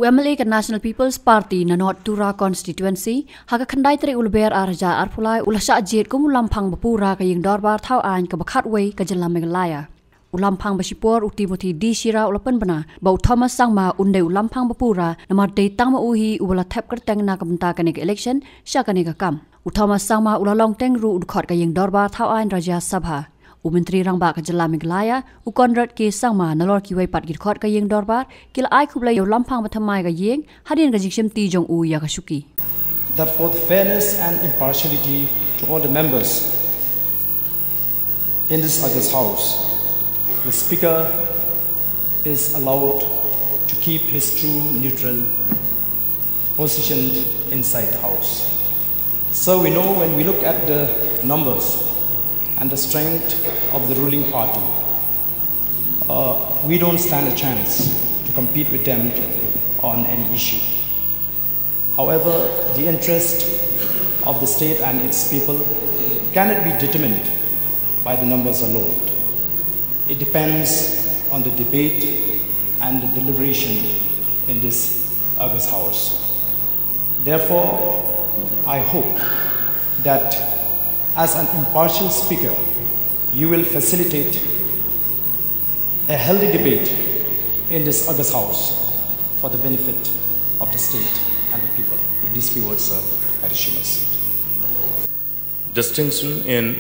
UMLA ke National People's Party na North Tura constituency haga khandai tre ulber arja arpulai ulasha jet kum Lamphang bapura ke Ïing Dorbar Thawaiñ ke bakhatway ke jela Meghalaya. Lamphang basipor utimoti di shira ulapan bana bau Thomas Sangma unde Lamphang bapura namar dei tangma uhi ubala thap kerteng na kamta kanik election sha kanik kam. Thomas Sangma ulalong teng ru udkhot ke Ïing Dorbar Thawaiñ Raja Sabha. Menteri Rangba ke jela Meghalaya Konrad ke Sangma nalor ki wai pat gidkhot ke Ïing Dorbar kil ai khublai yo Lamphang bathamai ke Ïing hadin ke jikshim ti jong u ya kashuki. That for the fairness and impartiality to all the members in this August House, the Speaker is allowed to keep his true neutral position inside the House. So we know when we look at the numbers and the strength of the ruling party, we don't stand a chance to compete with them on any issue. However, the interest of the state and its people cannot be determined by the numbers alone. It depends on the debate and the deliberation in this August House. Therefore, I hope that as an impartial speaker, you will facilitate a healthy debate in this August House for the benefit of the state and the people. With these few words, sir, I issue my seat. Distinction in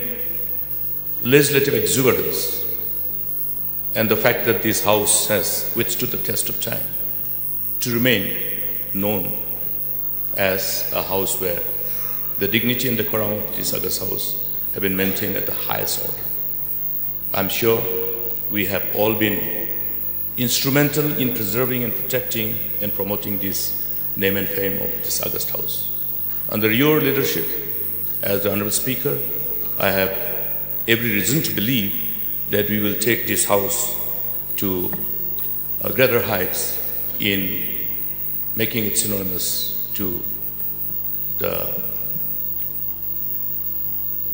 legislative exuberance and the fact that this House has withstood the test of time to remain known as a House where the dignity and decorum of this August House have been maintained at the highest order. I'm sure we have all been instrumental in preserving and protecting and promoting this name and fame of this August House. Under your leadership, as the Honourable Speaker, I have every reason to believe that we will take this House to greater heights in making it synonymous to the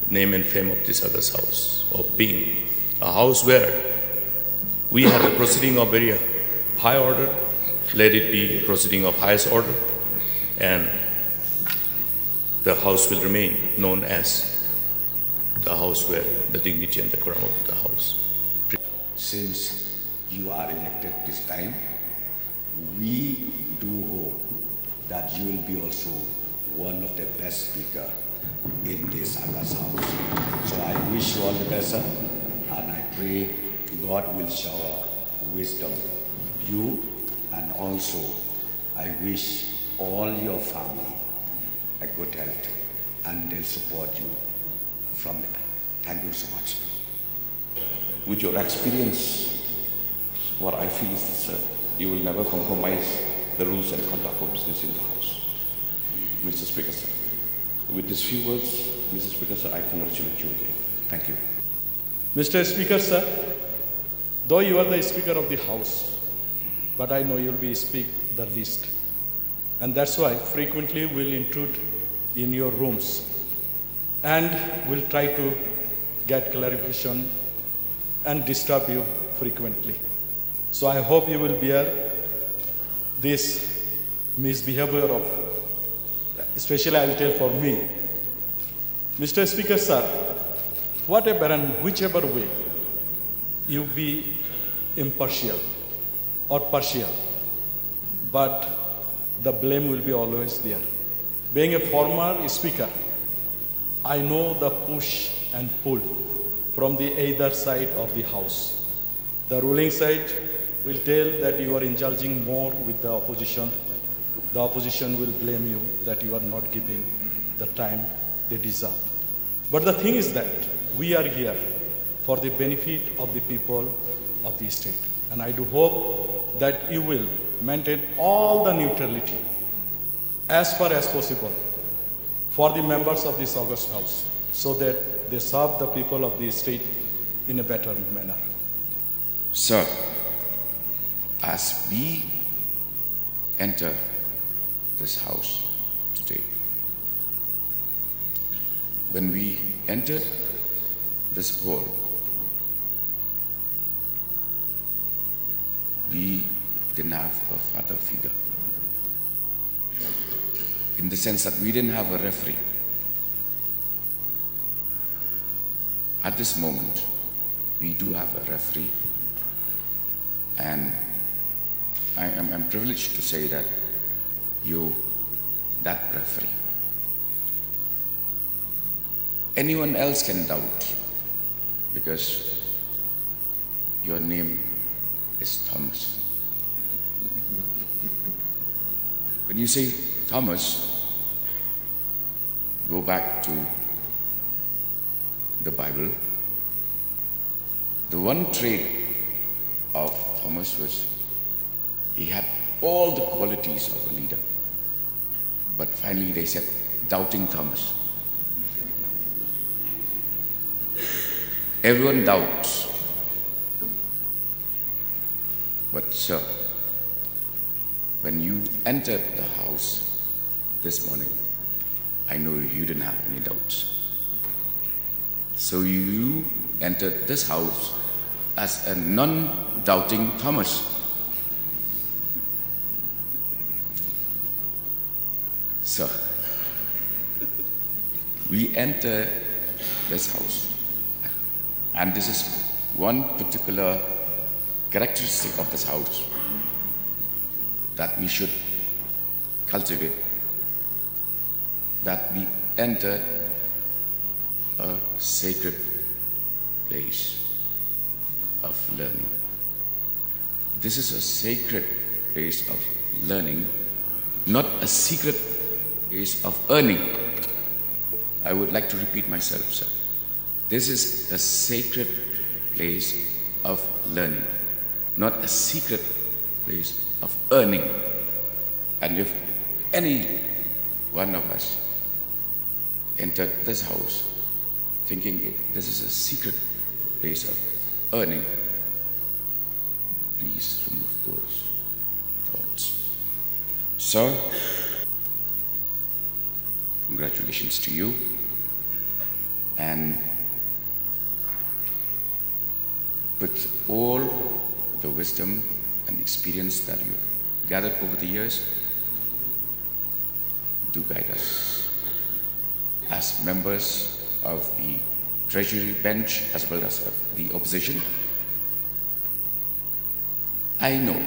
name and fame of this August House, of being a house where we have a proceeding of very high order, let it be a proceeding of highest order, and the House will remain known as the House where the dignity and the crown of the House. Since you are elected this time, we do hope that you will be also one of the best speakers in this August House. So I wish you all the best, sir, and I pray God will shower wisdom you, and also I wish all your family a good health, and they'll support you from the time. Thank you so much. With your experience, what I feel is that, sir, you will never compromise the rules and conduct of business in the House. Mr. Speaker, sir, with these few words, Mr. Speaker, sir, I congratulate you again. Thank you. Mr. Speaker, sir, though you are the Speaker of the House, but I know you'll be speak the least. And that's why frequently we'll intrude in your rooms and we'll try to get clarification and disturb you frequently. So I hope you will bear this misbehavior of, especially I will tell for me. Mr. Speaker, sir, whatever and whichever way you be impartial or partial, but the blame will be always there. Being a former speaker, I know the push and pull from the either side of the House. The ruling side will tell that you are indulging more with the opposition. The opposition will blame you that you are not giving the time they deserve. But the thing is that we are here for the benefit of the people of the state. And I do hope that you will maintain all the neutrality as far as possible for the members of this August House so that they serve the people of the state in a better manner. Sir, as we enter this House today, when we entered this hall, we didn't have a father figure. in the sense that we didn't have a referee. At this moment, we do have a referee, and I'm privileged to say that you, that referee. Anyone else can doubt, because your name is Thomas. When you say Thomas, go back to the Bible. The one trait of Thomas was he had all the qualities of a leader. But finally they said, doubting Thomas. Everyone doubts. But sir, when you entered the house this morning, I know you didn't have any doubts. So you entered this house as a non-doubting Thomas. So, we enter this house, and this is one particular characteristic of this house that we should cultivate, that we enter a sacred place of learning. This is a sacred place of learning, not a secret place of earning. I would like to repeat myself, sir. This is a sacred place of learning, not a secret place of earning. And if any one of us entered this house thinking this is a secret place of earning, please remove those thoughts. So, congratulations to you, and with all the wisdom and experience that you gathered over the years, do guide us as members of the Treasury bench as well as the opposition. I know,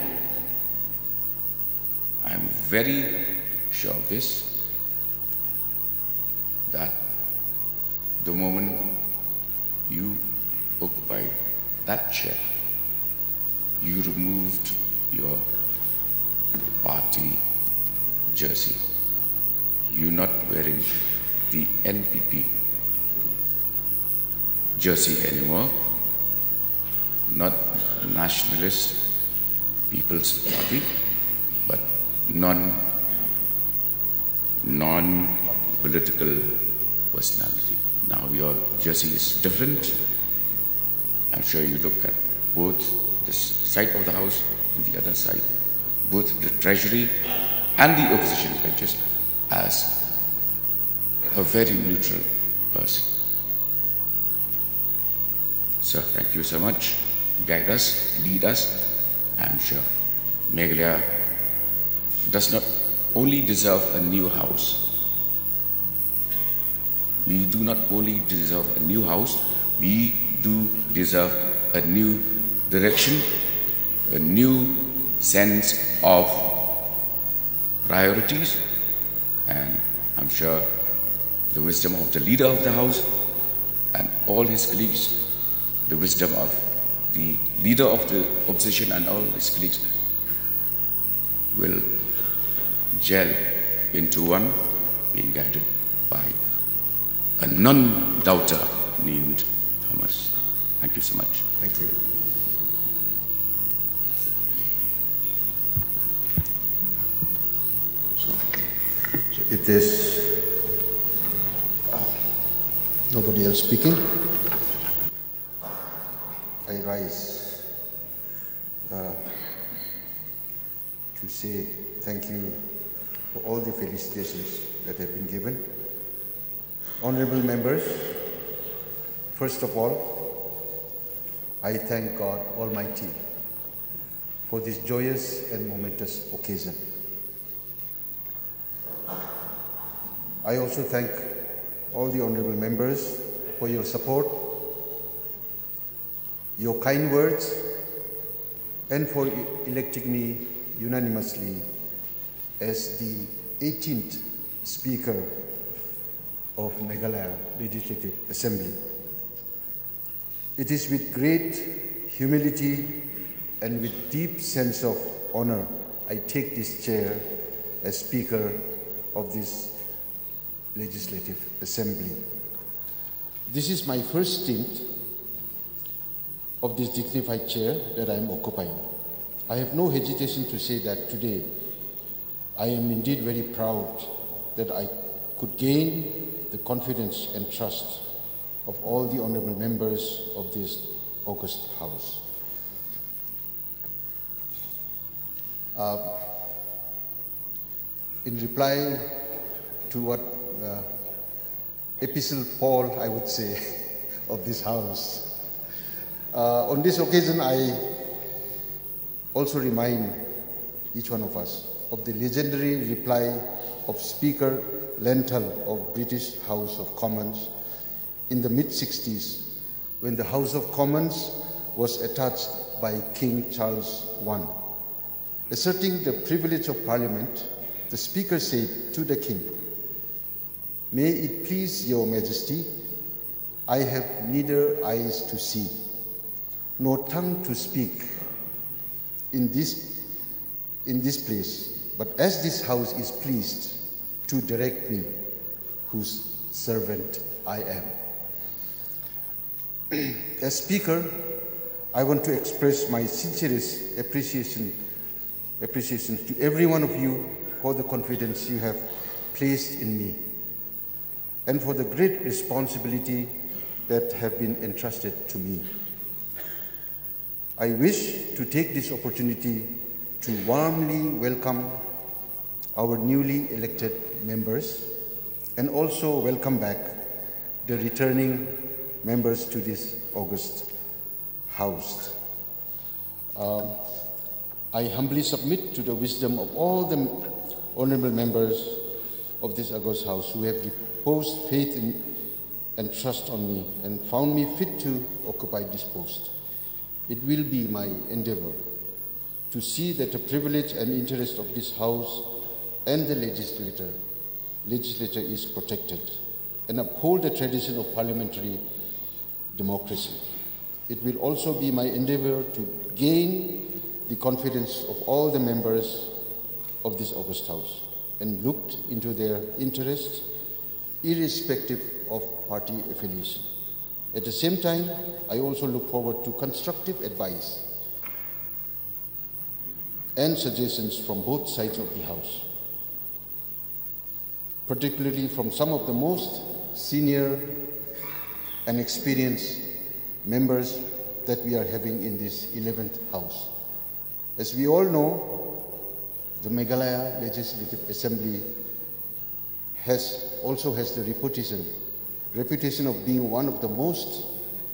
I'm very sure of this, that the moment you occupy that chair, you removed your party jersey. You're not wearing the NPP jersey anymore, not Nationalist People's Party, but non-political personality. Now your jersey is different. I'm sure you look at both this side of the house and the other side, both the Treasury and the opposition benches, as a very neutral person. So thank you so much. Guide us, lead us. I'm sure Meghalaya does not only deserve a new house. We do not only deserve a new house, we do deserve a new direction, a new sense of priorities, and I'm sure the wisdom of the leader of the house and all his colleagues, the wisdom of the leader of the opposition and all his colleagues will gel into one, being guided by a non-doubter named Thomas. Thank you so much. Thank you. So if there's nobody else speaking, I rise to say thank you for all the felicitations that have been given. Honorable members, first of all, I thank God Almighty for this joyous and momentous occasion. I also thank all the honorable members for your support, your kind words, and for electing me unanimously as the 18th Speaker of Meghalaya Legislative Assembly. It is with great humility and with deep sense of honor I take this chair as Speaker of this Legislative Assembly. This is my first stint of this dignified chair that I am occupying. I have no hesitation to say that today I am indeed very proud that I could gain the confidence and trust of all the honorable members of this august House. In reply to what Epistle Paul, I would say, of this House, on this occasion I also remind each one of us of the legendary reply of Speaker Lenthal of British House of Commons in the mid-60s when the House of Commons was attached by King Charles I. Asserting the privilege of Parliament, the Speaker said to the King, "May it please your Majesty, I have neither eyes to see, nor tongue to speak in this place, but as this House is pleased to direct me, whose servant I am." As Speaker, I want to express my sincerest appreciation to every one of you for the confidence you have placed in me and for the great responsibility that have been entrusted to me. I wish to take this opportunity to warmly welcome our newly elected members and also welcome back the returning members to this august House. I humbly submit to the wisdom of all the honorable members of this august House who have reposed faith in and trust on me and found me fit to occupy this post. It will be my endeavor to see that the privilege and interest of this House and the legislature is protected and uphold the tradition of parliamentary democracy. It will also be my endeavor to gain the confidence of all the members of this august House and looked into their interests irrespective of party affiliation. At the same time, I also look forward to constructive advice and suggestions from both sides of the House, particularly from some of the most senior and experienced members that we are having in this 11th House. As we all know, the Meghalaya Legislative Assembly also has the reputation of being one of the most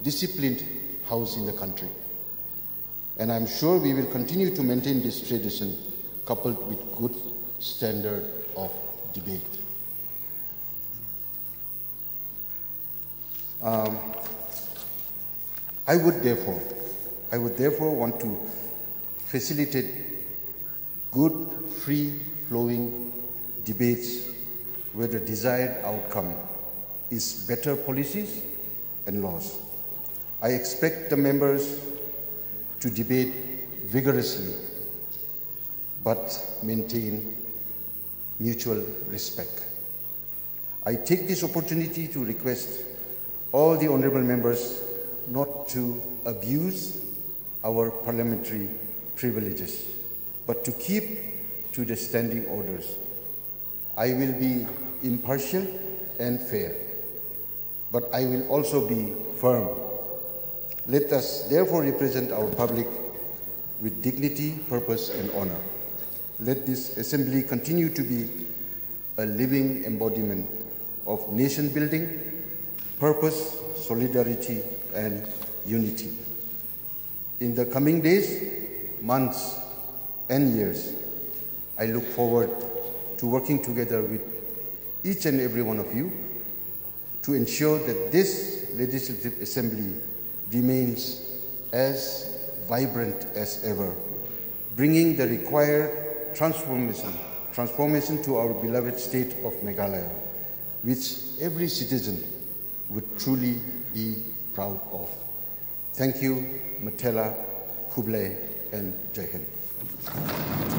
disciplined House in the country. And I'm sure we will continue to maintain this tradition coupled with good standard of debate. I would therefore want to facilitate good, free-flowing debates where the desired outcome is better policies and laws. I expect the members to debate vigorously but maintain mutual respect. I take this opportunity to request all the honorable members not to abuse our parliamentary privileges, but to keep to the standing orders. I will be impartial and fair, but I will also be firm. Let us therefore represent our public with dignity, purpose, and honor. Let this assembly continue to be a living embodiment of nation building, purpose, solidarity, and unity. In the coming days, months, and years, I look forward to working together with each and every one of you to ensure that this Legislative Assembly remains as vibrant as ever, bringing the required transformation to our beloved state of Meghalaya, which every citizen would truly be proud of. Thank you, Matela, Kuble, and Jai Hind.